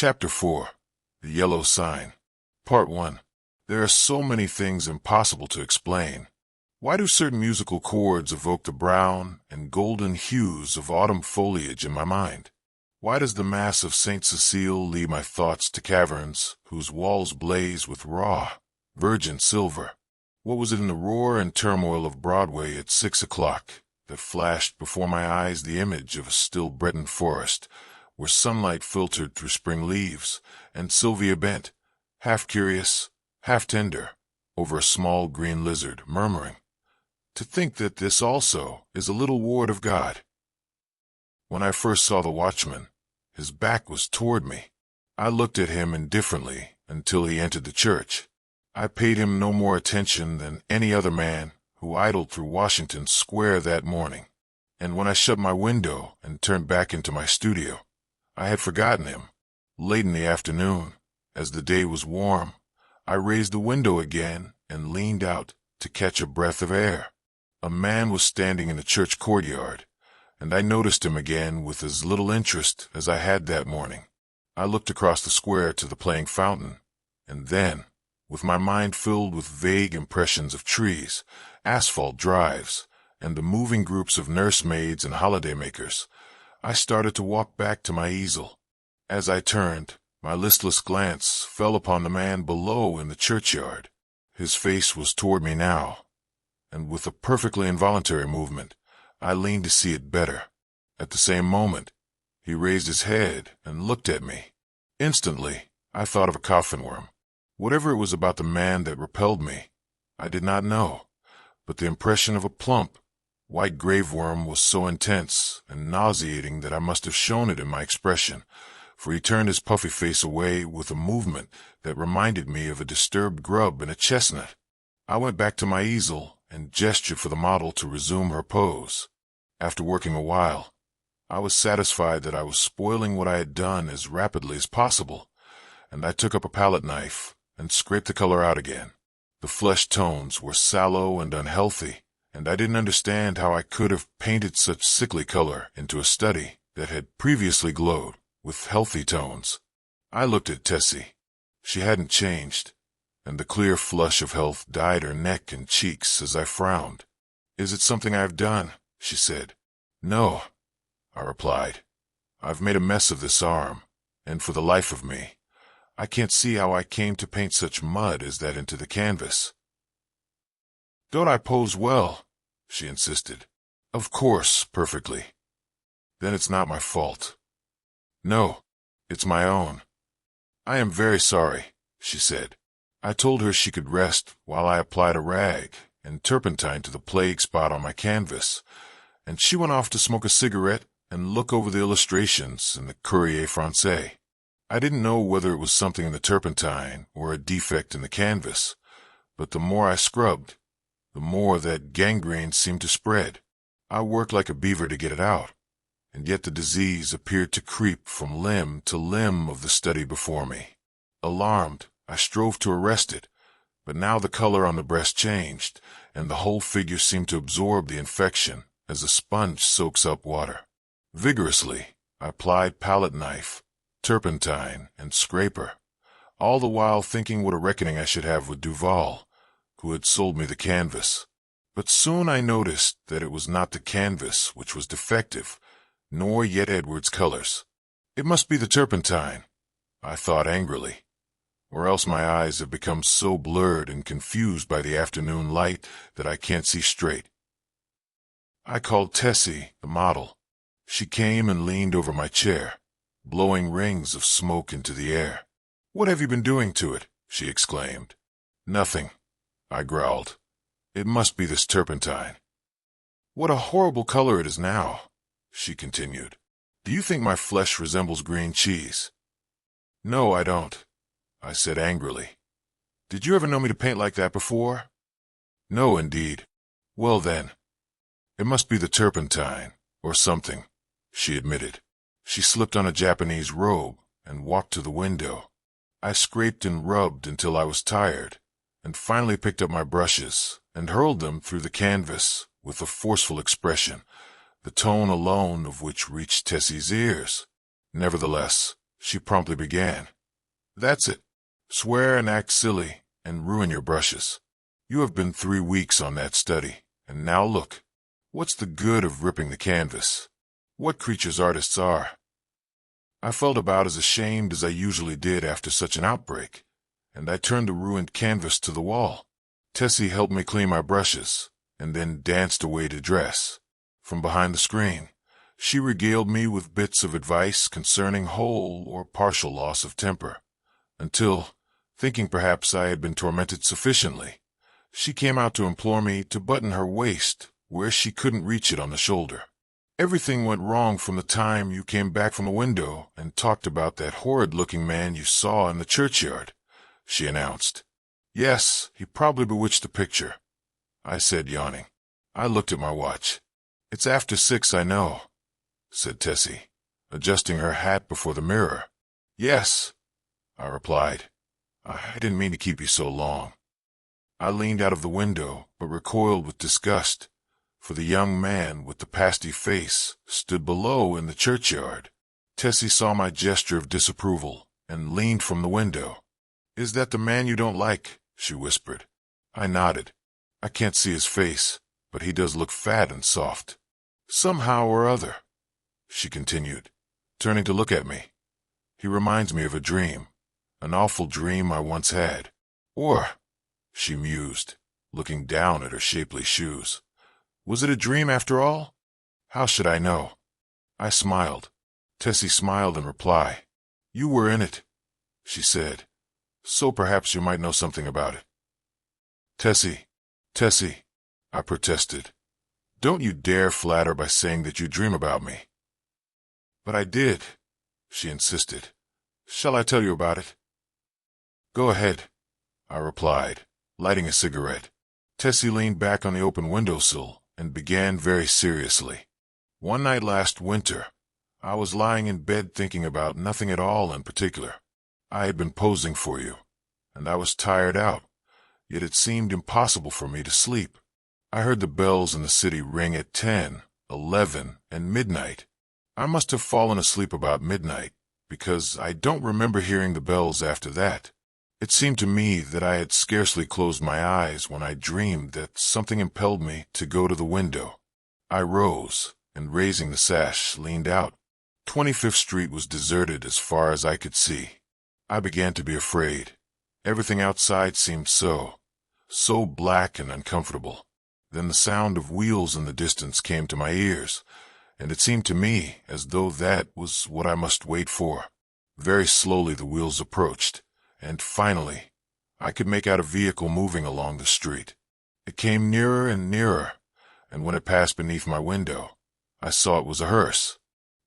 Chapter 4. The Yellow Sign. Part 1. There are so many things impossible to explain. Why do certain musical chords evoke the brown and golden hues of autumn foliage in my mind? Why does the Mass of St. Cecile lead my thoughts to caverns whose walls blaze with raw, virgin silver? What was it in the roar and turmoil of Broadway at 6 o'clock that flashed before my eyes the image of a still Breton forest, where sunlight filtered through spring leaves, and Sylvia bent, half curious, half tender, over a small green lizard, murmuring, "To think that this also is a little ward of God." When I first saw the watchman, his back was toward me. I looked at him indifferently until he entered the church. I paid him no more attention than any other man who idled through Washington Square that morning, and when I shut my window and turned back into my studio, I had forgotten him. Late in the afternoon, as the day was warm, I raised the window again and leaned out to catch a breath of air. A man was standing in the church courtyard, and I noticed him again with as little interest as I had that morning. I looked across the square to the playing fountain, and then, with my mind filled with vague impressions of trees, asphalt drives, and the moving groups of nursemaids and holidaymakers, I started to walk back to my easel. As I turned, my listless glance fell upon the man below in the churchyard. His face was toward me now, and with a perfectly involuntary movement, I leaned to see it better. At the same moment, he raised his head and looked at me. Instantly, I thought of a coffin worm. Whatever it was about the man that repelled me, I did not know, but the impression of a plump, white grave worm was so intense and nauseating that I must have shown it in my expression, for he turned his puffy face away with a movement that reminded me of a disturbed grub in a chestnut. I went back to my easel and gestured for the model to resume her pose. After working a while, I was satisfied that I was spoiling what I had done as rapidly as possible, and I took up a palette knife and scraped the color out again. The flesh tones were sallow and unhealthy, and I didn't understand how I could have painted such sickly color into a study that had previously glowed with healthy tones. I looked at Tessie. She hadn't changed, and the clear flush of health dyed her neck and cheeks as I frowned. "Is it something I've done?" she said. "No," I replied. "I've made a mess of this arm, and for the life of me, I can't see how I came to paint such mud as that into the canvas." "Don't I pose well?" she insisted. "Of course, perfectly." "Then it's not my fault." "No, it's my own." "I am very sorry," she said. I told her she could rest while I applied a rag and turpentine to the plague spot on my canvas, and she went off to smoke a cigarette and look over the illustrations in the Courrier Français. I didn't know whether it was something in the turpentine or a defect in the canvas, but the more I scrubbed, the more that gangrene seemed to spread. I worked like a beaver to get it out, and yet the disease appeared to creep from limb to limb of the study before me. Alarmed, I strove to arrest it, but now the color on the breast changed, and the whole figure seemed to absorb the infection as a sponge soaks up water. Vigorously, I applied palette knife, turpentine, and scraper, all the while thinking what a reckoning I should have with Duval, who had sold me the canvas. But soon I noticed that it was not the canvas which was defective, nor yet Edward's colors. "It must be the turpentine," I thought angrily, "or else my eyes have become so blurred and confused by the afternoon light that I can't see straight." I called Tessie, the model. She came and leaned over my chair, blowing rings of smoke into the air. "What have you been doing to it?" she exclaimed. "Nothing," I growled. "It must be this turpentine." "What a horrible color it is now," she continued. "Do you think my flesh resembles green cheese?" "No, I don't," I said angrily. "Did you ever know me to paint like that before?" "No, indeed." "Well then, it must be the turpentine, or something," she admitted. She slipped on a Japanese robe and walked to the window. I scraped and rubbed until I was tired, and finally picked up my brushes and hurled them through the canvas with a forceful expression, the tone alone of which reached Tessie's ears. Nevertheless, she promptly began. That's it. Swear and act silly and ruin your brushes. You have been 3 weeks on that study, and now look. What's the good of ripping the canvas? What creatures artists are. I felt about as ashamed as I usually did after such an outbreak, and I turned the ruined canvas to the wall. Tessie helped me clean my brushes, and then danced away to dress. From behind the screen, she regaled me with bits of advice concerning whole or partial loss of temper, until, thinking perhaps I had been tormented sufficiently, she came out to implore me to button her waist where she couldn't reach it on the shoulder. Everything went wrong from the time you came back from the window and talked about that horrid-looking man you saw in the churchyard, she announced. Yes, he probably bewitched the picture, I said, yawning. I looked at my watch. It's after 6, I know, said Tessie, adjusting her hat before the mirror. Yes, I replied. I didn't mean to keep you so long. I leaned out of the window, but recoiled with disgust, for the young man with the pasty face stood below in the churchyard. Tessie saw my gesture of disapproval and leaned from the window. Is that the man you don't like? She whispered. I nodded. I can't see his face, but he does look fat and soft. Somehow or other, she continued, turning to look at me. He reminds me of a dream, an awful dream I once had. Or, she mused, looking down at her shapely shoes. Was it a dream after all? How should I know? I smiled. Tessie smiled in reply. You were in it, she said, so perhaps you might know something about it. Tessie, I protested. Don't you dare flatter by saying that you dream about me. But I did, she insisted. Shall I tell you about it? Go ahead, I replied, lighting a cigarette. Tessie leaned back on the open windowsill and began very seriously. One night last winter, I was lying in bed thinking about nothing at all in particular. I had been posing for you, and I was tired out, yet it seemed impossible for me to sleep. I heard the bells in the city ring at 10, 11, and midnight. I must have fallen asleep about midnight, because I don't remember hearing the bells after that. It seemed to me that I had scarcely closed my eyes when I dreamed that something impelled me to go to the window. I rose, and raising the sash, leaned out. 25th Street was deserted as far as I could see. I began to be afraid. Everything outside seemed so black and uncomfortable. Then the sound of wheels in the distance came to my ears, and it seemed to me as though that was what I must wait for. Very slowly the wheels approached, and finally, I could make out a vehicle moving along the street. It came nearer and nearer, and when it passed beneath my window, I saw it was a hearse.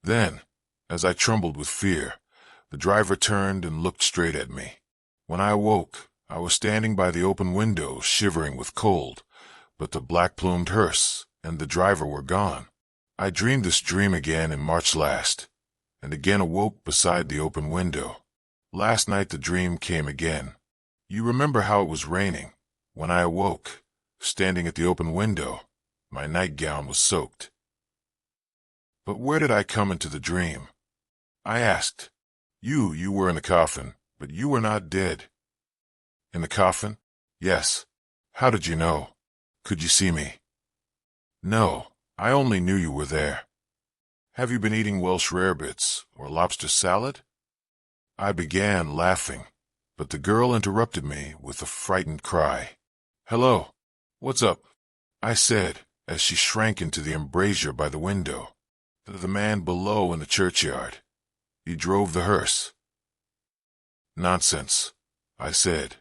Then, as I trembled with fear, the driver turned and looked straight at me. When I awoke, I was standing by the open window, shivering with cold, but the black-plumed hearse and the driver were gone. I dreamed this dream again in March last, and again awoke beside the open window. Last night the dream came again. You remember how it was raining. When I awoke, standing at the open window, my nightgown was soaked. But where did I come into the dream? I asked. You were in the coffin, but you were not dead. In the coffin? Yes. How did you know? Could you see me? No, I only knew you were there. Have you been eating Welsh rarebits or lobster salad? I began laughing, but the girl interrupted me with a frightened cry. Hello, what's up? I said, as she shrank into the embrasure by the window. The man below in the churchyard. He drove the hearse. Nonsense, I said,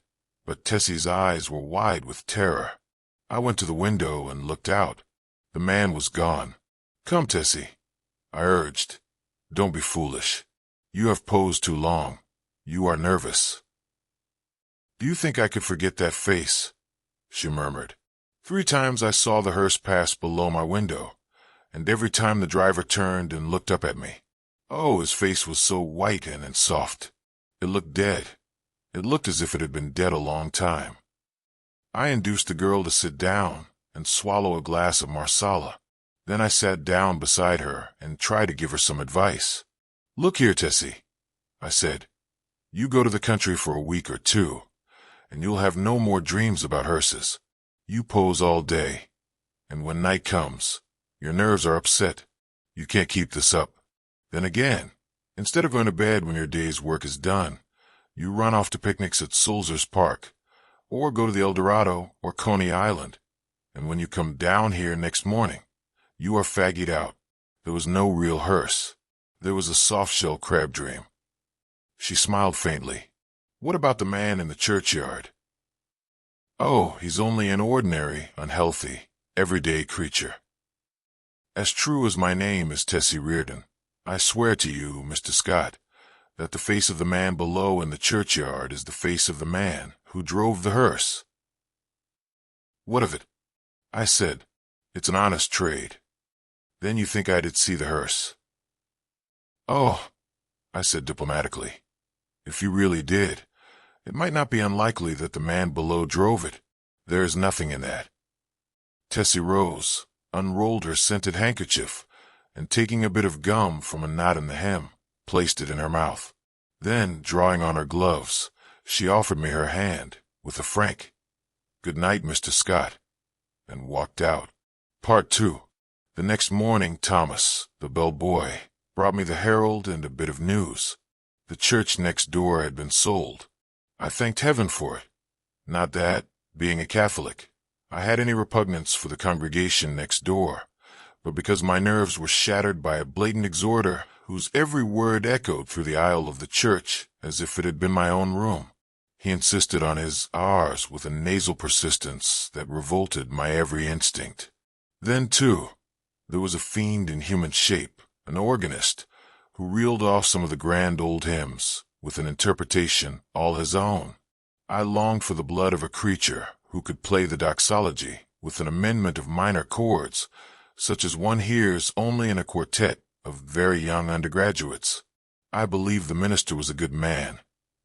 but Tessie's eyes were wide with terror. I went to the window and looked out. The man was gone. Come, Tessie, I urged. Don't be foolish. You have posed too long. You are nervous. Do you think I could forget that face? She murmured. 3 times I saw the hearse pass below my window, and every time the driver turned and looked up at me. Oh, his face was so white and soft. It looked dead. It looked as if it had been dead a long time. I induced the girl to sit down and swallow a glass of marsala. Then I sat down beside her and tried to give her some advice. Look here, Tessie, I said. You go to the country for a week or two, and you'll have no more dreams about hearses. You pose all day, and when night comes, your nerves are upset. You can't keep this up. Then again, instead of going to bed when your day's work is done, you run off to picnics at Sulzer's Park, or go to the El Dorado or Coney Island, and when you come down here next morning, you are faggied out. There was no real hearse. There was a soft-shell crab dream. She smiled faintly. What about the man in the churchyard? Oh, he's only an ordinary, unhealthy, everyday creature. As true as my name is Tessie Reardon, I swear to you, Mr. Scott, that the face of the man below in the churchyard is the face of the man who drove the hearse. What of it? I said. It's an honest trade. Then you think I did see the hearse? Oh, I said diplomatically. If you really did, it might not be unlikely that the man below drove it. There is nothing in that. Tessie rose, unrolled her scented handkerchief, and taking a bit of gum from a knot in the hem, placed it in her mouth. Then, drawing on her gloves, she offered me her hand, with a frank, "Good night, Mr. Scott," and walked out. Part 2. The next morning, Thomas, the bellboy, brought me the Herald and a bit of news. The church next door had been sold. I thanked heaven for it. Not that, being a Catholic, I had any repugnance for the congregation next door, but because my nerves were shattered by a blatant exhorter whose every word echoed through the aisle of the church as if it had been my own room. He insisted on his R's with a nasal persistence that revolted my every instinct. Then, too, there was a fiend in human shape, an organist, who reeled off some of the grand old hymns with an interpretation all his own. I longed for the blood of a creature who could play the doxology with an amendment of minor chords, such as one hears only in a quartet of very young undergraduates. I believed the minister was a good man,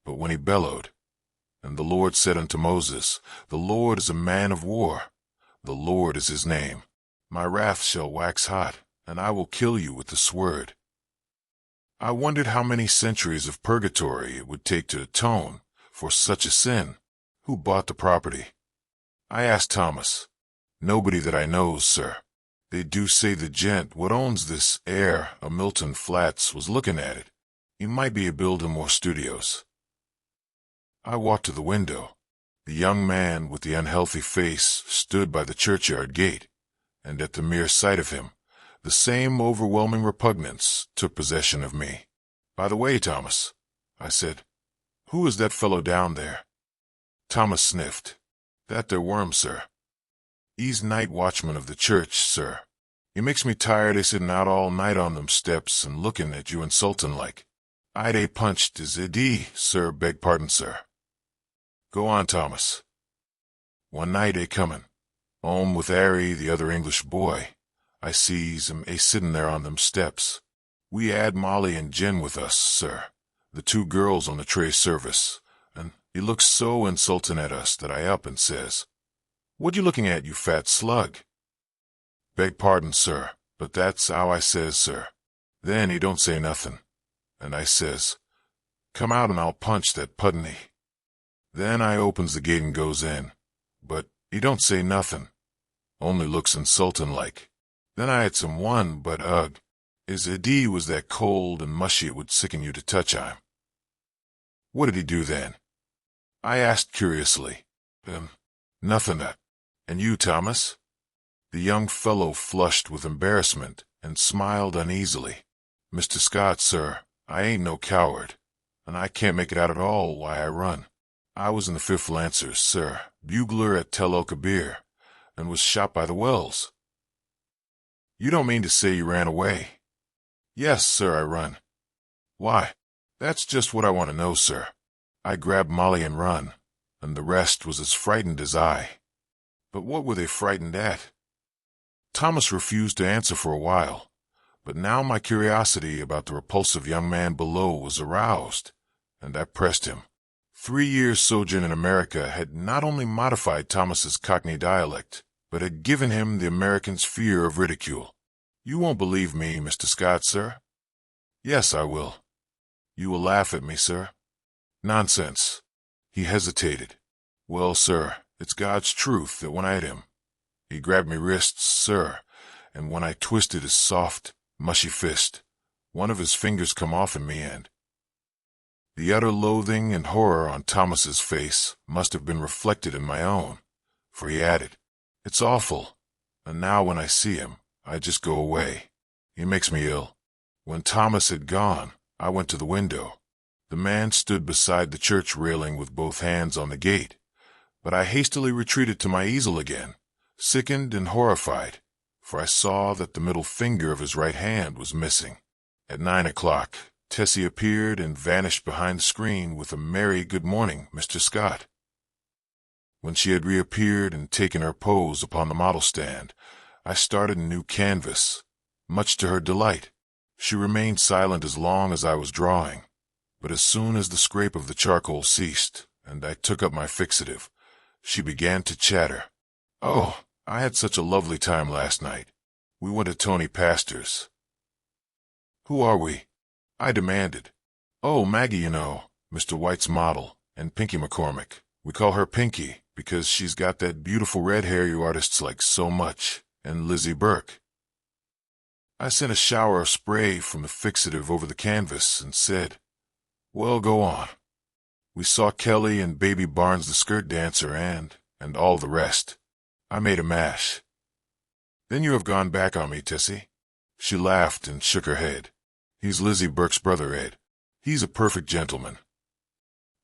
but when he bellowed, "And the Lord said unto Moses, The Lord is a man of war, the Lord is his name. My wrath shall wax hot, and I will kill you with the sword." I wondered how many centuries of purgatory it would take to atone for such a sin. Who bought the property? I asked Thomas. Nobody that I knows, sir. They do say the gent what owns this air of Milton Flats was looking at it. He might be a-building more studios. I walked to the window. The young man with the unhealthy face stood by the churchyard gate, and at the mere sight of him, the same overwhelming repugnance took possession of me. "By the way, Thomas," I said, "who is that fellow down there?" Thomas sniffed. "That there worm, sir. He's night watchman of the church, sir. He makes me tired of sitting out all night on them steps and looking at you insulting like. I'd punched his idee, sir, beg pardon, sir." "Go on, Thomas." "One night comin', home with Eerie, the other English boy, I sees him sitting there on them steps. We had Molly and Jen with us, sir, the two girls on the tray service, and he looks so insulting at us that I up and says, 'What you looking at, you fat slug?' 'Beg pardon, sir, but that's how I says, sir.' Then he don't say nothing, and I says, 'Come out and I'll punch that putney.' Then I opens the gate and goes in, but he don't say nothing, only looks insulting like. Then I had some one, but ugh, his idee was that cold and mushy it would sicken you to touch him." "What did he do then?" I asked curiously. Nothing. And you, Thomas?" The young fellow flushed with embarrassment and smiled uneasily. "Mr. Scott, sir, I ain't no coward, and I can't make it out at all why I run. I was in the 5th Lancers, sir, bugler at Tel El Kabir, and was shot by the Wells." "You don't mean to say you ran away?" "Yes, sir, I run." "Why?" "That's just what I want to know, sir. I grabbed Molly and run, and the rest was as frightened as I." "But what were they frightened at?" Thomas refused to answer for a while, but now my curiosity about the repulsive young man below was aroused, and I pressed him. 3 years' sojourn in America had not only modified Thomas's Cockney dialect, but had given him the American's fear of ridicule. "You won't believe me, Mr. Scott, sir?" "Yes, I will." You will laugh at me, sir. Nonsense. He hesitated. Well, sir, it's God's truth that when I hit him, he grabbed me wrists, sir, and when I twisted his soft, mushy fist, one of his fingers come off in me and... The utter loathing and horror on Thomas's face must have been reflected in my own, for he added, It's awful, and now when I see him, I just go away. He makes me ill. When Thomas had gone, I went to the window. The man stood beside the church railing with both hands on the gate, but I hastily retreated to my easel again, sickened and horrified, for I saw that the middle finger of his right hand was missing. At 9 o'clock, Tessie appeared and vanished behind the screen with a merry good morning, Mr. Scott. When she had reappeared and taken her pose upon the model stand, I started a new canvas, much to her delight. She remained silent as long as I was drawing, but as soon as the scrape of the charcoal ceased, and I took up my fixative, she began to chatter. Oh, I had such a lovely time last night. We went to Tony Pastor's. Who are we? I demanded. Oh, Maggie, you know, Mr. White's model, and Pinky McCormick. We call her Pinky because she's got that beautiful red hair you artists like so much, and Lizzie Burke. I sent a shower of spray from the fixative over the canvas and said, Well, go on. We saw Kelly and Baby Barnes the skirt dancer and all the rest. I made a mash. Then you have gone back on me, Tessie. She laughed and shook her head. He's Lizzie Burke's brother, Ed. He's a perfect gentleman.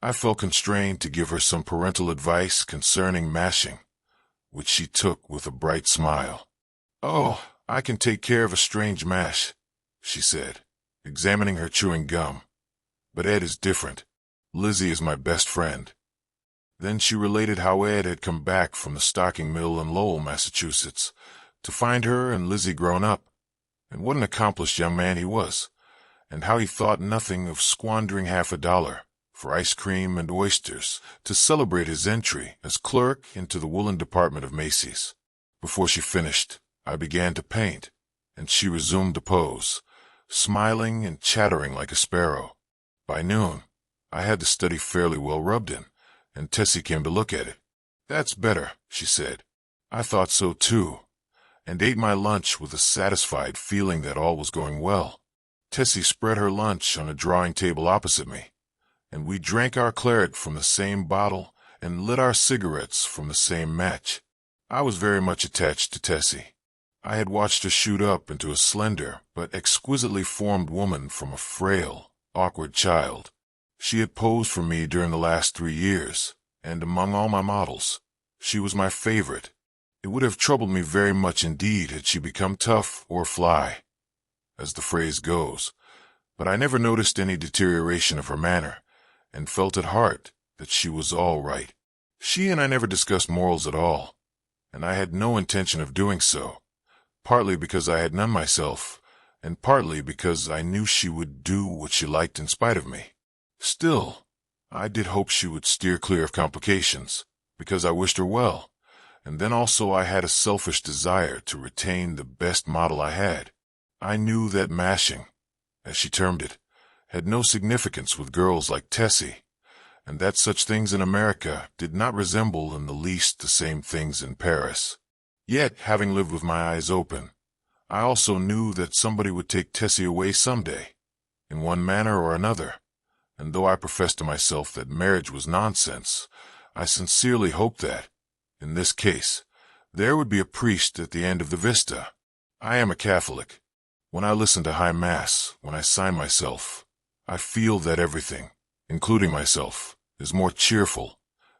I felt constrained to give her some parental advice concerning mashing, which she took with a bright smile. Oh, I can take care of a strange mash, she said, examining her chewing gum. But Ed is different. Lizzie is my best friend. Then she related how Ed had come back from the stocking mill in Lowell, Massachusetts, to find her and Lizzie grown up, and what an accomplished young man he was, and how he thought nothing of squandering $50 for ice cream and oysters to celebrate his entry as clerk into the woolen department of Macy's. Before she finished, I began to paint, and she resumed to pose, smiling and chattering like a sparrow. By noon, I had the study fairly well rubbed in, and Tessie came to look at it. That's better, she said. I thought so too, and ate my lunch with a satisfied feeling that all was going well. Tessie spread her lunch on a drawing table opposite me, and we drank our claret from the same bottle and lit our cigarettes from the same match. I was very much attached to Tessie. I had watched her shoot up into a slender but exquisitely formed woman from a frail, awkward child. She had posed for me during the last 3 years, and among all my models, she was my favorite. It would have troubled me very much indeed had she become tough or fly, as the phrase goes, but I never noticed any deterioration of her manner, and felt at heart that she was all right. She and I never discussed morals at all, and I had no intention of doing so, partly because I had none myself, and partly because I knew she would do what she liked in spite of me. Still, I did hope she would steer clear of complications, because I wished her well, and then also I had a selfish desire to retain the best model I had. I knew that mashing, as she termed it, had no significance with girls like Tessie, and that such things in America did not resemble in the least the same things in Paris. Yet, having lived with my eyes open, I also knew that somebody would take Tessie away someday, in one manner or another, and though I professed to myself that marriage was nonsense, I sincerely hoped that, in this case, there would be a priest at the end of the vista. I am a Catholic. When I listen to High Mass, when I sign myself, I feel that everything, including myself, is more cheerful,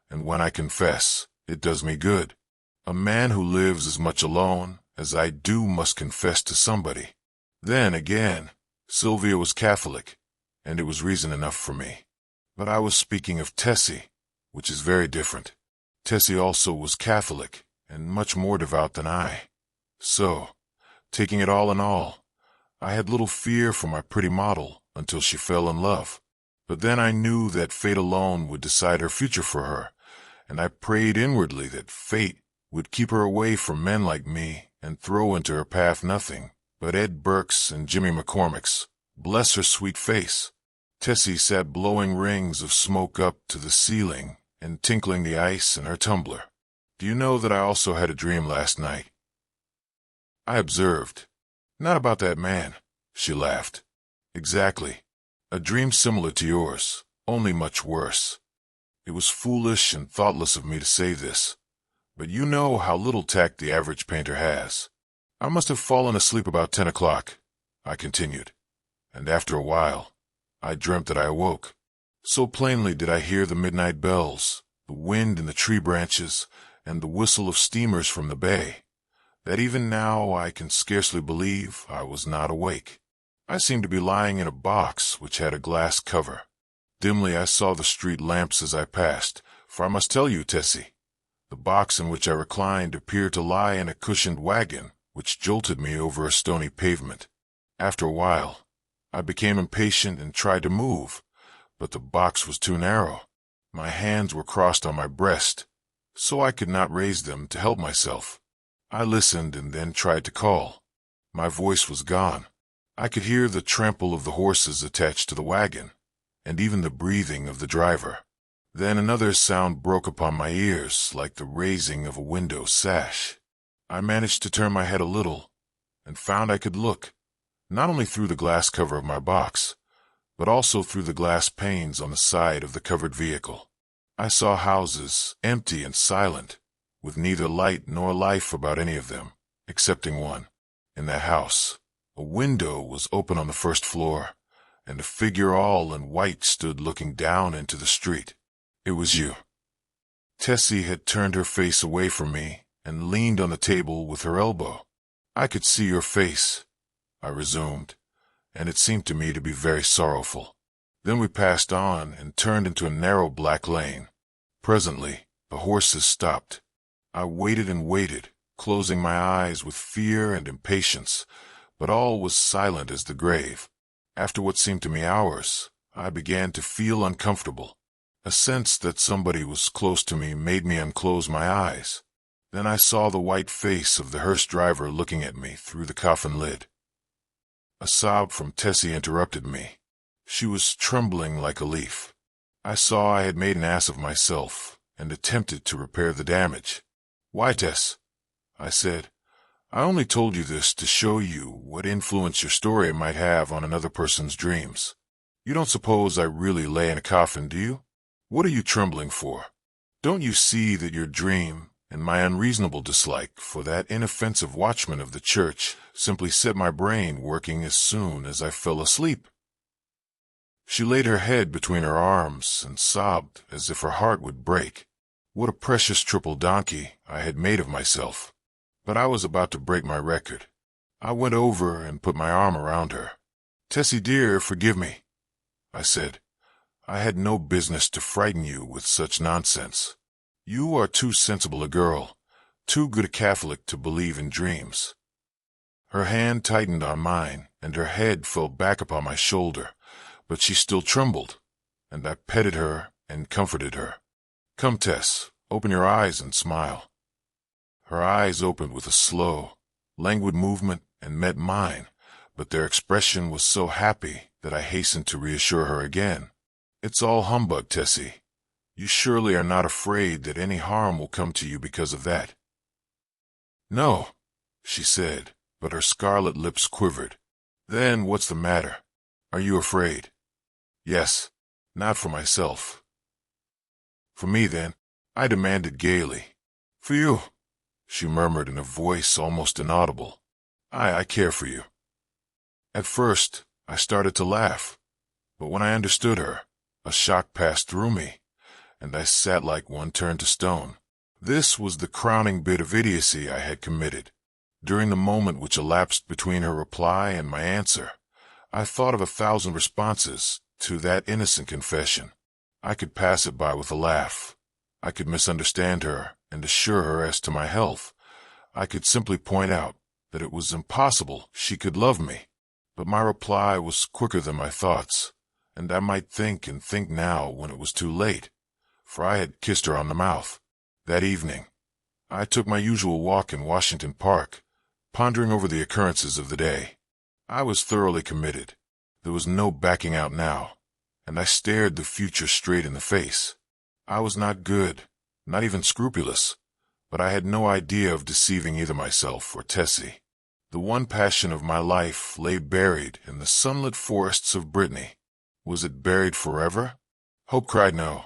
and when I confess, it does me good. A man who lives as much alone as I do must confess to somebody. Then, again, Sylvia was Catholic, and it was reason enough for me. But I was speaking of Tessie, which is very different. Tessie also was Catholic, and much more devout than I. So, taking it all in all, I had little fear for my pretty model until she fell in love. But then I knew that fate alone would decide her future for her, and I prayed inwardly that fate would keep her away from men like me and throw into her path nothing but Ed Burke's and Jimmy McCormick's, bless her sweet face. Tessie sat blowing rings of smoke up to the ceiling and tinkling the ice in her tumbler. "Do you know that I also had a dream last night?" I observed. "Not about that man," she laughed. "Exactly. A dream similar to yours, only much worse. It was foolish and thoughtless of me to say this, but you know how little tact the average painter has. I must have fallen asleep about 10 o'clock, I continued, and after a while, I dreamt that I awoke. So plainly did I hear the midnight bells, the wind in the tree branches, and the whistle of steamers from the bay, that even now I can scarcely believe I was not awake. I seemed to be lying in a box which had a glass cover. Dimly I saw the street lamps as I passed, for I must tell you, Tessie, the box in which I reclined appeared to lie in a cushioned wagon, which jolted me over a stony pavement. After a while, I became impatient and tried to move, but the box was too narrow. My hands were crossed on my breast, so I could not raise them to help myself. I listened and then tried to call. My voice was gone. I could hear the trample of the horses attached to the wagon, and even the breathing of the driver. Then another sound broke upon my ears like the raising of a window sash. I managed to turn my head a little, and found I could look, not only through the glass cover of my box, but also through the glass panes on the side of the covered vehicle. I saw houses, empty and silent, with neither light nor life about any of them, excepting one. In that house, a window was open on the first floor, and a figure all in white stood looking down into the street. It was you. Tessie had turned her face away from me and leaned on the table with her elbow. "I could see your face," I resumed, "and it seemed to me to be very sorrowful. Then we passed on and turned into a narrow black lane. Presently, the horses stopped. I waited and waited, closing my eyes with fear and impatience, but all was silent as the grave. After what seemed to me hours, I began to feel uncomfortable. A sense that somebody was close to me made me unclose my eyes. Then I saw the white face of the hearse driver looking at me through the coffin lid." A sob from Tessie interrupted me. She was trembling like a leaf. I saw I had made an ass of myself and attempted to repair the damage. "Why, Tess?" I said. "I only told you this to show you what influence your story might have on another person's dreams. You don't suppose I really lay in a coffin, do you? What are you trembling for? Don't you see that your dream and my unreasonable dislike for that inoffensive watchman of the church simply set my brain working as soon as I fell asleep?" She laid her head between her arms and sobbed as if her heart would break. What a precious triple donkey I had made of myself. But I was about to break my record. I went over and put my arm around her. "Tessie dear, forgive me," I said. "I had no business to frighten you with such nonsense. You are too sensible a girl, too good a Catholic to believe in dreams." Her hand tightened on mine, and her head fell back upon my shoulder, but she still trembled, and I petted her and comforted her. "Come, Tess, open your eyes and smile." Her eyes opened with a slow, languid movement and met mine, but their expression was so happy that I hastened to reassure her again. "It's all humbug, Tessie. You surely are not afraid that any harm will come to you because of that?" "No," she said, but her scarlet lips quivered. "Then what's the matter? Are you afraid?" "Yes, not for myself." "For me, then?" I demanded gaily. "For you," she murmured in a voice almost inaudible. I care for you." At first, I started to laugh, but when I understood her, a shock passed through me, and I sat like one turned to stone. This was the crowning bit of idiocy I had committed. During the moment which elapsed between her reply and my answer, I thought of 1,000 responses to that innocent confession. I could pass it by with a laugh. I could misunderstand her and assure her as to my health. I could simply point out that it was impossible she could love me. But my reply was quicker than my thoughts, and I might think and think now when it was too late, for I had kissed her on the mouth. That evening, I took my usual walk in Washington Park, pondering over the occurrences of the day. I was thoroughly committed. There was no backing out now. and I stared the future straight in the face. I was not good, not even scrupulous, but I had no idea of deceiving either myself or Tessie. The one passion of my life lay buried in the sunlit forests of Brittany. Was it buried forever? Hope cried no.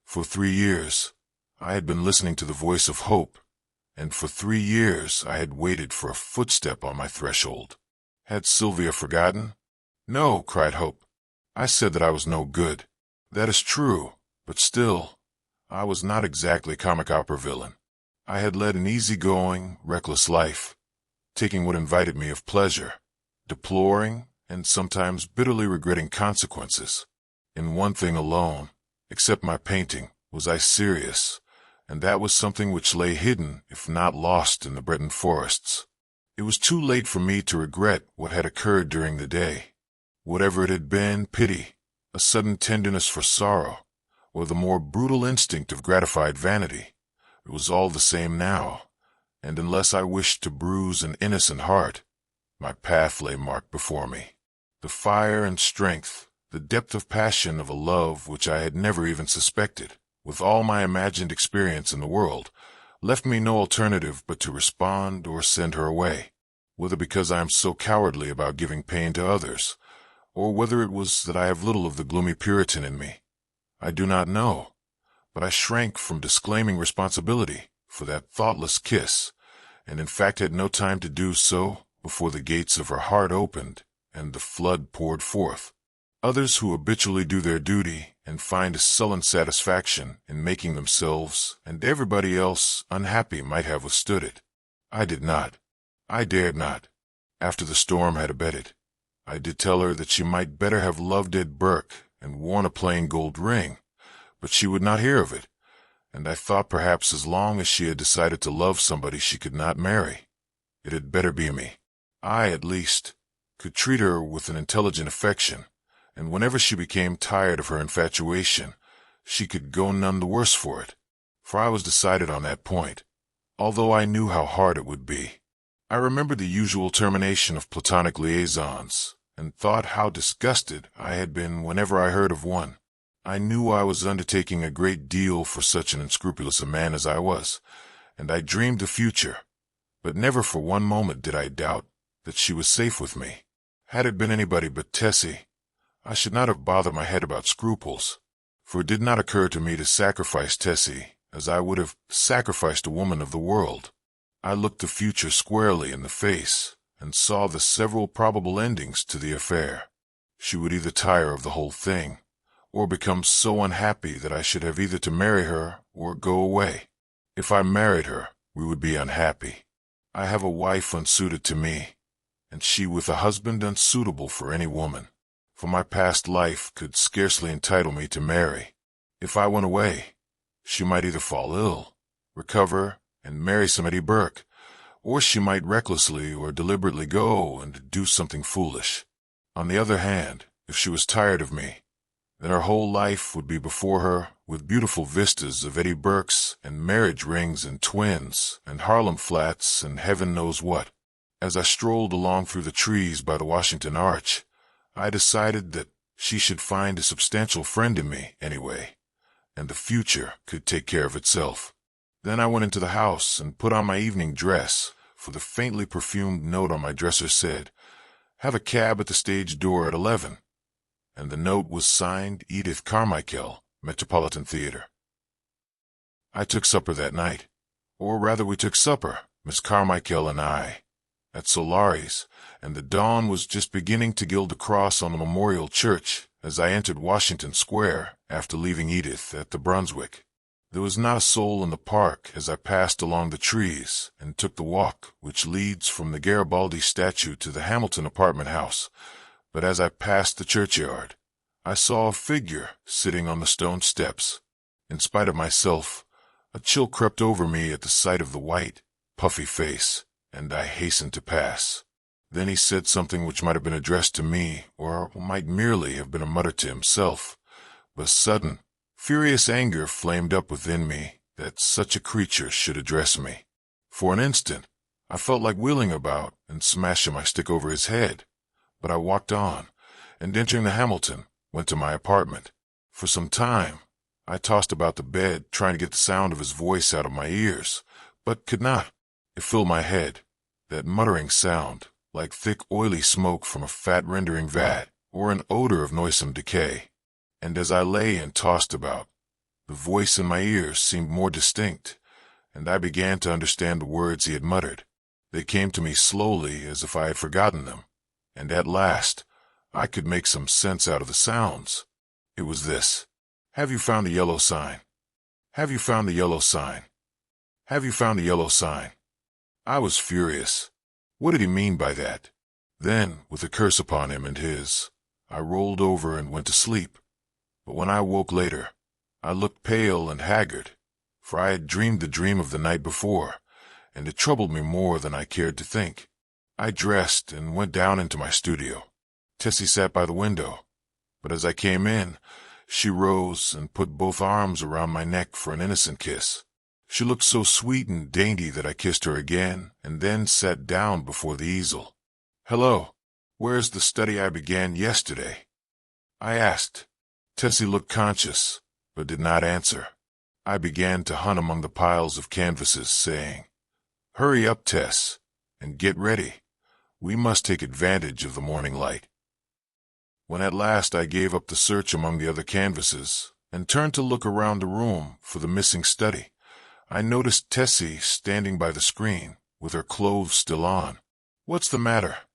For 3 years, I had been listening to the voice of hope, and for 3 years I had waited for a footstep on my threshold. Had Sylvia forgotten? No, cried Hope. I said that I was no good. That is true, but still, I was not exactly comic opera villain. I had led an easygoing, reckless life, taking what invited me of pleasure, deploring and sometimes bitterly regretting consequences. In one thing alone, except my painting, was I serious, and that was something which lay hidden, if not lost, in the Breton forests. It was too late for me to regret what had occurred during the day. Whatever it had been, pity, a sudden tenderness for sorrow, or the more brutal instinct of gratified vanity, it was all the same now, and unless I wished to bruise an innocent heart, my path lay marked before me. The fire and strength, the depth of passion of a love which I had never even suspected, with all my imagined experience in the world, left me no alternative but to respond or send her away, whether because I am so cowardly about giving pain to others, or whether it was that I have little of the gloomy Puritan in me. I do not know, but I shrank from disclaiming responsibility for that thoughtless kiss, and in fact had no time to do so before the gates of her heart opened and the flood poured forth. Others who habitually do their duty and find a sullen satisfaction in making themselves and everybody else unhappy might have withstood it. I did not. I dared not. After the storm had abated, I did tell her that she might better have loved Ed Burke and worn a plain gold ring, but she would not hear of it, and I thought perhaps as long as she had decided to love somebody she could not marry, it had better be me. I, at least, could treat her with an intelligent affection, and whenever she became tired of her infatuation, she could go none the worse for it, for I was decided on that point, although I knew how hard it would be. I remembered the usual termination of platonic liaisons, and thought how disgusted I had been whenever I heard of one. I knew I was undertaking a great deal for such an unscrupulous a man as I was, and I dreamed the future, but never for one moment did I doubt that she was safe with me. Had it been anybody but Tessie, I should not have bothered my head about scruples, for it did not occur to me to sacrifice Tessie as I would have sacrificed a woman of the world. I looked the future squarely in the face and saw the several probable endings to the affair. She would either tire of the whole thing, or become so unhappy that I should have either to marry her or go away. If I married her, we would be unhappy. I have a wife unsuited to me, and she with a husband unsuitable for any woman, for my past life could scarcely entitle me to marry. If I went away, she might either fall ill, recover, and marry somebody Burke, or she might recklessly or deliberately go and do something foolish. On the other hand, if she was tired of me, then her whole life would be before her with beautiful vistas of Eddie Burkes and marriage rings and twins and Harlem flats and heaven knows what. As I strolled along through the trees by the Washington Arch, I decided that she should find a substantial friend in me anyway, and the future could take care of itself. Then I went into the house and put on my evening dress, for the faintly perfumed note on my dresser said, "Have a cab at the stage door at 11." And the note was signed Edith Carmichael, Metropolitan Theater. I took supper that night, or rather we took supper, Miss Carmichael and I, at Solari's, and the dawn was just beginning to gild the cross on the Memorial Church as I entered Washington Square after leaving Edith at the Brunswick. There was not a soul in the park as I passed along the trees and took the walk which leads from the Garibaldi statue to the Hamilton apartment house, but as I passed the churchyard, I saw a figure sitting on the stone steps. In spite of myself, a chill crept over me at the sight of the white, puffy face, and I hastened to pass. Then he said something which might have been addressed to me, or might merely have been a mutter to himself, but sudden, furious anger flamed up within me that such a creature should address me. For an instant, I felt like wheeling about and smashing my stick over his head, but I walked on, and entering the Hamilton, went to my apartment. For some time, I tossed about the bed, trying to get the sound of his voice out of my ears, but could not. It filled my head, that muttering sound, like thick oily smoke from a fat rendering vat, or an odor of noisome decay. And as I lay and tossed about, the voice in my ears seemed more distinct, and I began to understand the words he had muttered. They came to me slowly, as if I had forgotten them, and at last I could make some sense out of the sounds. It was this: "Have you found the yellow sign? Have you found the yellow sign? Have you found the yellow sign?" I was furious. What did he mean by that? Then, with a curse upon him and his, I rolled over and went to sleep. But when I woke later, I looked pale and haggard, for I had dreamed the dream of the night before, and it troubled me more than I cared to think. I dressed and went down into my studio. Tessie sat by the window, but as I came in, she rose and put both arms around my neck for an innocent kiss. She looked so sweet and dainty that I kissed her again, and then sat down before the easel. "Hello, where's the study I began yesterday?" I asked. Tessie looked conscious, but did not answer. I began to hunt among the piles of canvases, saying, "Hurry up, Tess, and get ready. We must take advantage of the morning light." When at last I gave up the search among the other canvases, and turned to look around the room for the missing study, I noticed Tessie standing by the screen, with her clothes still on. "What's the matter?"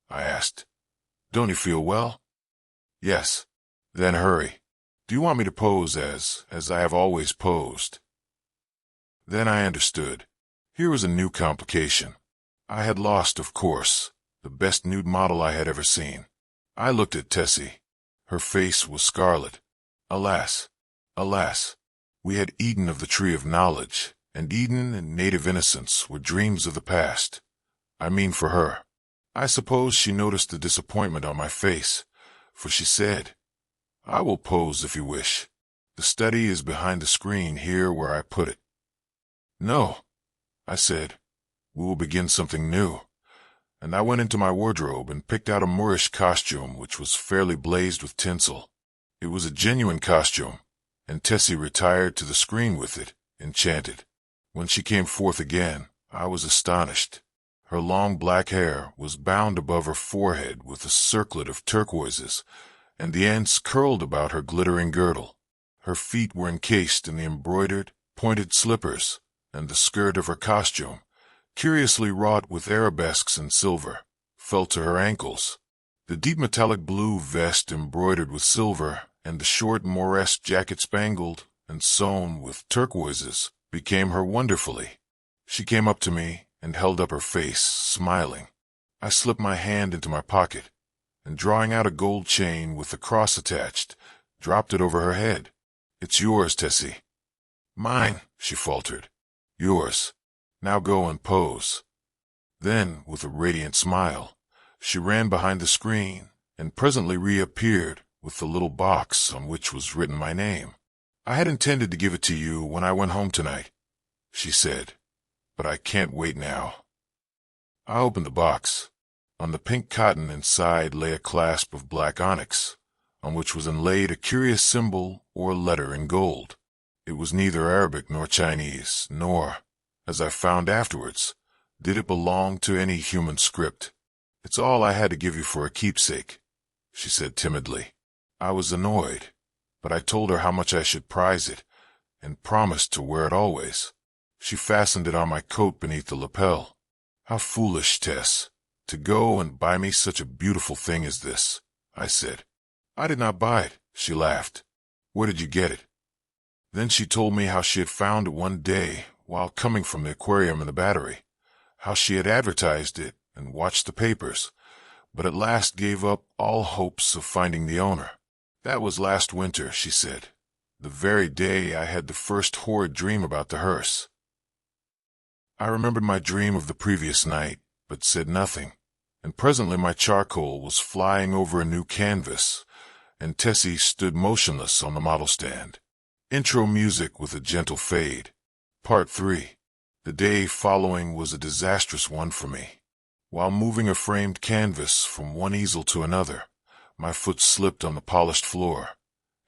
I asked. "Don't you feel well?" "Yes." "Then hurry. Do you want me to pose as I have always posed?" Then I understood. Here was a new complication. I had lost, of course, the best nude model I had ever seen. I looked at Tessie. Her face was scarlet. Alas, alas, we had eaten of the tree of knowledge, and Eden and native innocence were dreams of the past. I mean for her. I suppose she noticed the disappointment on my face, for she said, "I will pose if you wish. The study is behind the screen here where I put it." "No," I said. "We will begin something new." And I went into my wardrobe and picked out a Moorish costume which was fairly blazed with tinsel. It was a genuine costume, and Tessie retired to the screen with it, enchanted. When she came forth again, I was astonished. Her long black hair was bound above her forehead with a circlet of turquoises, and the ends curled about her glittering girdle. Her feet were encased in the embroidered, pointed slippers, and the skirt of her costume, curiously wrought with arabesques and silver, fell to her ankles. The deep metallic blue vest embroidered with silver, and the short Moresque jacket spangled and sewn with turquoises, became her wonderfully. She came up to me and held up her face, smiling. I slipped my hand into my pocket, and drawing out a gold chain with a cross attached, dropped it over her head. "It's yours, Tessie." "Mine," she faltered. "Yours. Now go and pose." Then, with a radiant smile, she ran behind the screen and presently reappeared with the little box on which was written my name. "I had intended to give it to you when I went home tonight," she said, "but I can't wait now." I opened the box. On the pink cotton inside lay a clasp of black onyx, on which was inlaid a curious symbol or letter in gold. It was neither Arabic nor Chinese, nor, as I found afterwards, did it belong to any human script. "It's all I had to give you for a keepsake," she said timidly. I was annoyed, but I told her how much I should prize it, and promised to wear it always. She fastened it on my coat beneath the lapel. "How foolish, Tess, to go and buy me such a beautiful thing as this," I said. "I did not buy it," she laughed. "Where did you get it?" Then she told me how she had found it one day while coming from the aquarium in the Battery, how she had advertised it and watched the papers, but at last gave up all hopes of finding the owner. "That was last winter," she said, "the very day I had the first horrid dream about the hearse." I remembered my dream of the previous night, but said nothing, and presently my charcoal was flying over a new canvas, and Tessie stood motionless on the model stand. Intro music with a gentle fade. Part 3. The day following was a disastrous one for me. While moving a framed canvas from one easel to another, My foot slipped on the polished floor,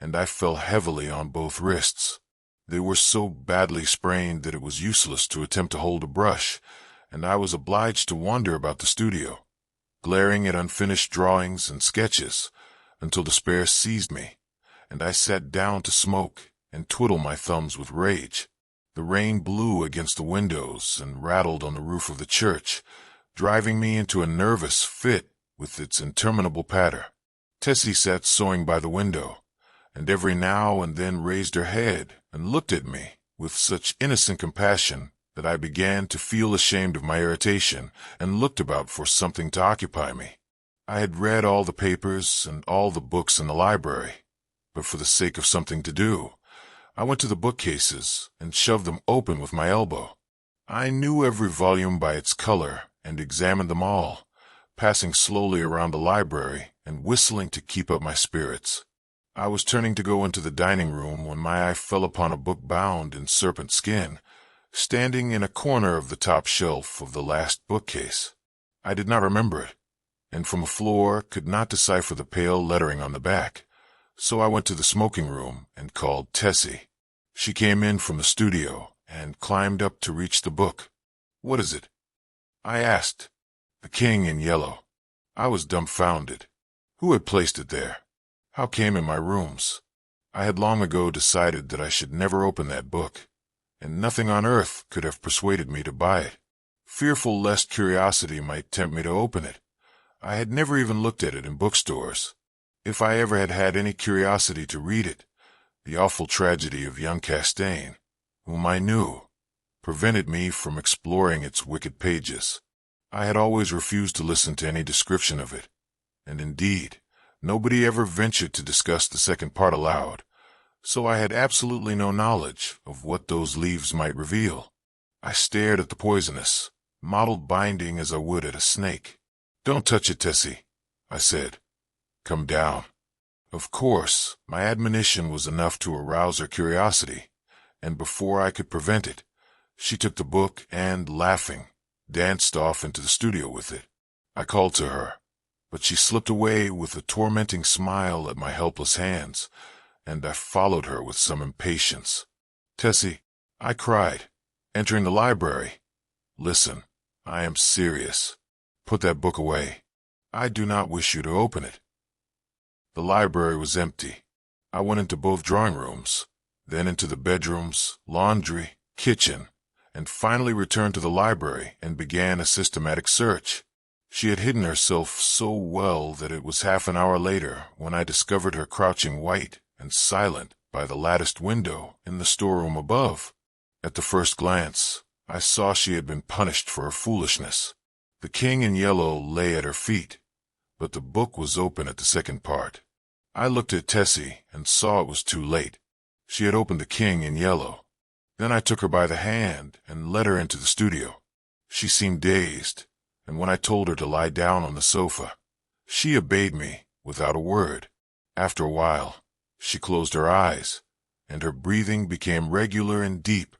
and I fell heavily on both wrists. They were so badly sprained that it was useless to attempt to hold a brush, and I was obliged to wander about the studio, glaring at unfinished drawings and sketches, until despair seized me, and I sat down to smoke and twiddle my thumbs with rage. The rain blew against the windows and rattled on the roof of the church, driving me into a nervous fit with its interminable patter. Tessie sat sewing by the window, and every now and then raised her head and looked at me with such innocent compassion that I began to feel ashamed of my irritation and looked about for something to occupy me. I had read all the papers and all the books in the library, but for the sake of something to do, I went to the bookcases and shoved them open with my elbow. I knew every volume by its color and examined them all, passing slowly around the library and whistling to keep up my spirits. I was turning to go into the dining room when my eye fell upon a book bound in serpent skin, standing in a corner of the top shelf of the last bookcase. I did not remember it, and from the floor could not decipher the pale lettering on the back, so I went to the smoking room and called Tessie. She came in from the studio and climbed up to reach the book. "What is it?" I asked. "The King in Yellow." I was dumbfounded. Who had placed it there? How came it in my rooms? I had long ago decided that I should never open that book, and nothing on earth could have persuaded me to buy it. Fearful lest curiosity might tempt me to open it, I had never even looked at it in bookstores. If I ever had had any curiosity to read it, the awful tragedy of young Castaigne, whom I knew, prevented me from exploring its wicked pages. I had always refused to listen to any description of it, and indeed, nobody ever ventured to discuss the second part aloud, so I had absolutely no knowledge of what those leaves might reveal. I stared at the poisonous, mottled binding as I would at a snake. "Don't touch it, Tessie," I said. "Come down." Of course, my admonition was enough to arouse her curiosity, and before I could prevent it, she took the book and, laughing, danced off into the studio with it. I called to her, but she slipped away with a tormenting smile at my helpless hands, and I followed her with some impatience. "Tessie," I cried, entering the library, "listen, I am serious. Put that book away. I do not wish you to open it." The library was empty. I went into both drawing rooms, then into the bedrooms, laundry, kitchen, and finally returned to the library and began a systematic search. She had hidden herself so well that it was half an hour later when I discovered her crouching white and silent by the latticed window in the storeroom above. At the first glance, I saw she had been punished for her foolishness. The King in Yellow lay at her feet, but the book was open at the second part. I looked at Tessie and saw it was too late. She had opened The King in Yellow. Then I took her by the hand and led her into the studio. She seemed dazed, and when I told her to lie down on the sofa, she obeyed me without a word. After a while, she closed her eyes, and her breathing became regular and deep,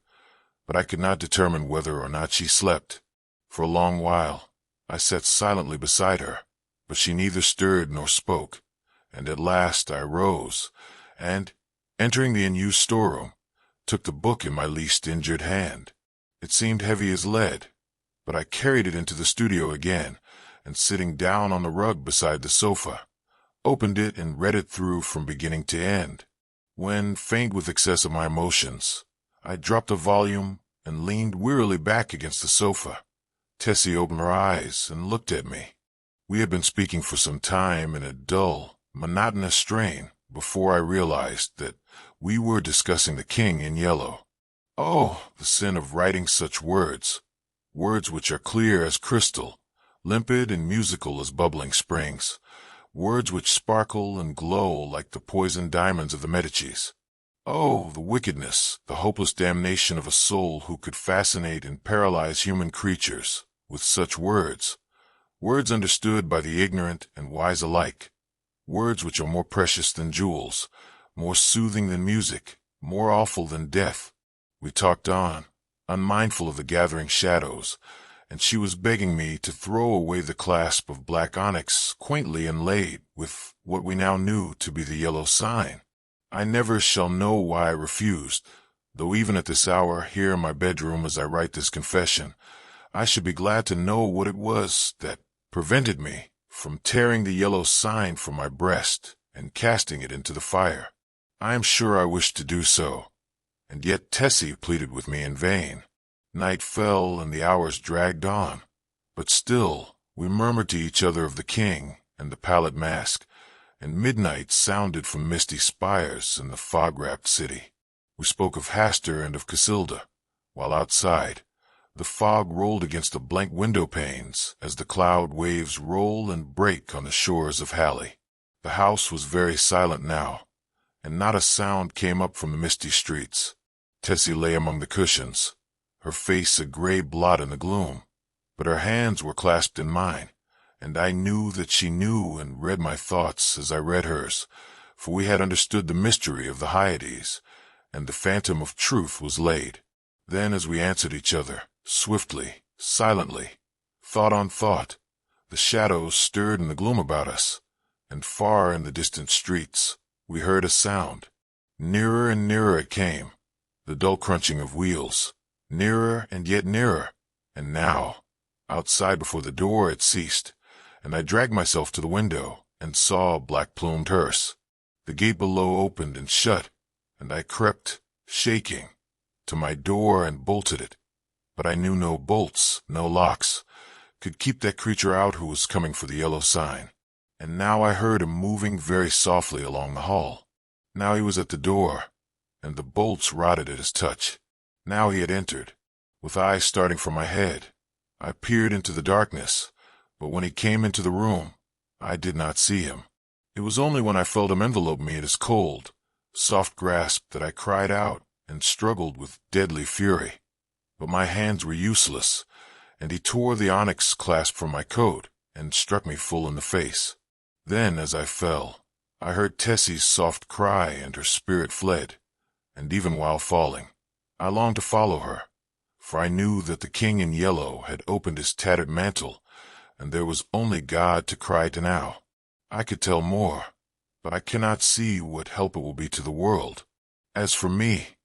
but I could not determine whether or not she slept. For a long while, I sat silently beside her, but she neither stirred nor spoke, and at last I rose, and, entering the unused storeroom, took the book in my least injured hand. It seemed heavy as lead, but I carried it into the studio again, and sitting down on the rug beside the sofa, opened it and read it through from beginning to end. When, faint with excess of my emotions, I dropped the volume and leaned wearily back against the sofa, Tessie opened her eyes and looked at me. We had been speaking for some time in a dull, monotonous strain before I realized that we were discussing The King in Yellow. Oh, the sin of writing such words, words which are clear as crystal, limpid and musical as bubbling springs, words which sparkle and glow like the poisoned diamonds of the Medicis. Oh, the wickedness, the hopeless damnation of a soul who could fascinate and paralyze human creatures with such words, words understood by the ignorant and wise alike, words which are more precious than jewels, more soothing than music, more awful than death. We talked on, unmindful of the gathering shadows, and she was begging me to throw away the clasp of black onyx quaintly inlaid with what we now knew to be the yellow sign. I never shall know why I refused, though even at this hour, here in my bedroom as I write this confession, I should be glad to know what it was that prevented me from tearing the yellow sign from my breast and casting it into the fire. I am sure I wished to do so, and yet Tessie pleaded with me in vain. Night fell and the hours dragged on, but still we murmured to each other of the king and the pallid mask, and midnight sounded from misty spires in the fog-wrapped city. We spoke of Hastur and of Casilda, while outside the fog rolled against the blank window panes as the cloud waves roll and break on the shores of Halley. The house was very silent now, and not a sound came up from the misty streets. Tessie lay among the cushions, her face a gray blot in the gloom, but her hands were clasped in mine, and I knew that she knew and read my thoughts as I read hers, for we had understood the mystery of the Hyades, and the phantom of truth was laid. Then as we answered each other, swiftly, silently, thought on thought, the shadows stirred in the gloom about us, and far in the distant streets we heard a sound. Nearer and nearer it came, the dull crunching of wheels, nearer and yet nearer, and now, outside before the door it ceased, and I dragged myself to the window and saw a black-plumed hearse. The gate below opened and shut, and I crept, shaking, to my door and bolted it. But I knew no bolts, no locks, could keep that creature out who was coming for the yellow sign. And now I heard him moving very softly along the hall. Now he was at the door, and the bolts rotted at his touch. Now he had entered. With eyes starting from my head, I peered into the darkness, but when he came into the room, I did not see him. It was only when I felt him envelope me in his cold, soft grasp that I cried out and struggled with deadly fury. But my hands were useless, and he tore the onyx clasp from my coat and struck me full in the face. Then, as I fell, I heard Tessie's soft cry and her spirit fled, and even while falling, I longed to follow her, for I knew that the king in yellow had opened his tattered mantle, and there was only God to cry to now. I could tell more, but I cannot see what help it will be to the world. As for me,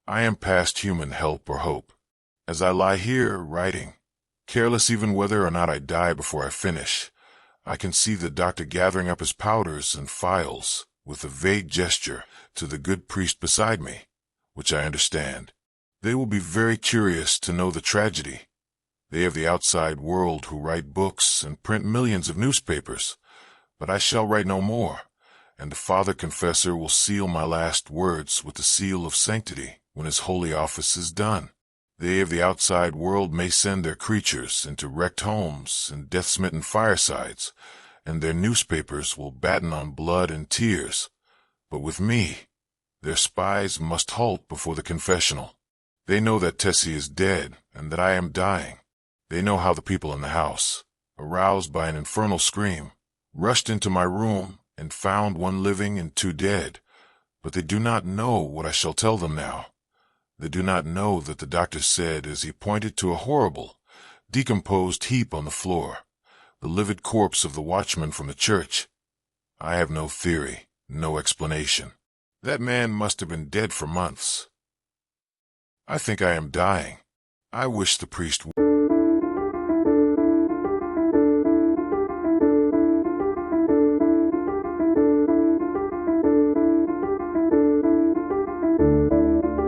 I am past human help or hope. As I lie here writing, careless even whether or not I die before I finish, I can see the doctor gathering up his powders and phials with a vague gesture to the good priest beside me, which I understand. They will be very curious to know the tragedy. They of the outside world who write books and print millions of newspapers, but I shall write no more, and the Father Confessor will seal my last words with the seal of sanctity when his holy office is done. They of the outside world may send their creatures into wrecked homes and death-smitten firesides, and their newspapers will batten on blood and tears. But with me, their spies must halt before the confessional. They know that Tessie is dead and that I am dying. They know how the people in the house, aroused by an infernal scream, rushed into my room and found one living and two dead. But they do not know what I shall tell them now. They do not know that the doctor said as he pointed to a horrible, decomposed heap on the floor, the livid corpse of the watchman from the church. I have no theory, no explanation. That man must have been dead for months. I think I am dying. I wish the priest would.